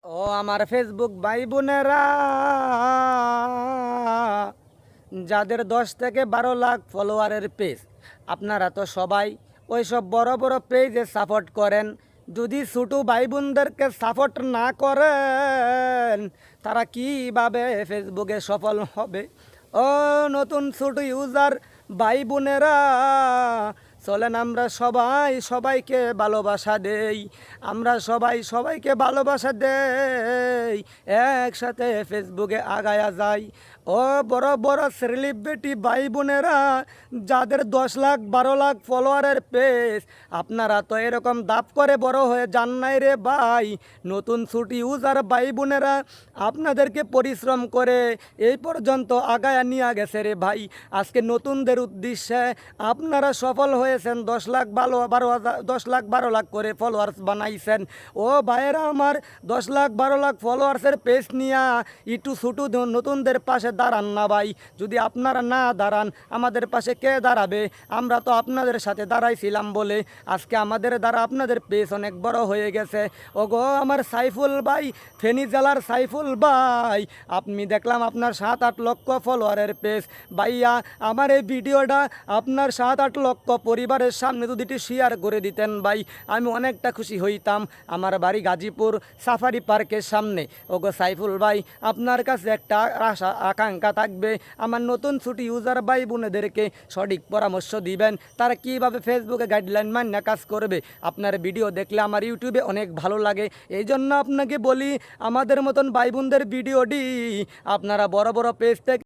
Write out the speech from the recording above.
ও আমার ফেসবুক ভাই বোনেরা, যাদের 10 থেকে 12 লাখ ফলোয়ারের পেজ, আপনারা তো সবাই ওই সব বড় বড় পেজে সাপোর্ট করেন। যদি ছোটো ভাই বোনদেরকে সাপোর্ট না করেন, তারা কিভাবে ফেসবুকে সফল হবে? ও নতুন ছোট ইউজার ভাই বোনেরা, চলেন আমরা সবাই সবাইকে ভালোবাসা দেই। আমরা সবাই সবাইকে ভালোবাসা দেই, একসাথে ফেসবুকে আগায়া যাই। ও বড় বড় সেলিব্রিটি ভাই বোনেরা, যাদের 10 লাখ 12 লাখ ফলোয়ারের পেজ, আপনারা তো এরকম দাপ করে বড় হয়ে যান নাই রে ভাই। নতুন ছুটি ইউজার ভাই বোনেরা আপনাদেরকে পরিশ্রম করে এই পর্যন্ত আগায়া নিয়ে গেছে রে ভাই। আজকে নতুনদের উদ্দেশ্যে আপনারা সফল হয়েছেন, 10 লাখ 12 লাখ করে ফলোয়ার্স বানাইছেন। ও ভাইয়েরা আমার, 10 লাখ 12 লাখ ফলোয়ার্সের পেজ নিয়ে একটু ছোটো নতুনদের পাশে দাঁড়ান না ভাই। যদি আপনারা না দাঁড়ান, আমাদের পাশে কে দাঁড়াবে? আমরা তো আপনাদের সাথে দাঁড়াইছিলাম বলে আজকে আমাদের দ্বারা আপনাদের পেজ অনেক বড় হয়ে গেছে। ও গো আমার সাইফুল ভাই, ফেনী জেলার সাইফুল ভাই, আপনি দেখলাম আপনার 7-8 লক্ষ ফলোয়ারের পেজ। ভাইয়া আমার এই ভিডিওটা আপনার 7-8 লক্ষ পরিবারের সামনে যদি একটু শেয়ার করে দিতেন ভাই, আমি অনেকটা খুশি হইতাম। আমার বাড়ি গাজীপুর সাফারি পার্কের সামনে। ওগো সাইফুল ভাই, আপনার কাছে একটা আশা আকাঙ্ক্ষা থাকবে, আমার নতুন ছুটি ইউজার ভাই বোনেদেরকে সঠিক পরামর্শ দিবেন, তারা কিভাবে ফেসবুকে গাইডলাইন মান্য কাজ করবে। আপনার ভিডিও দেখলে আমার ইউটিউবে অনেক ভালো লাগে, এই জন্য আপনাকে বলি আমাদের মতন ভাই বোনদের ভিডিওটি আপনারা বড় বড় পেজ থেকে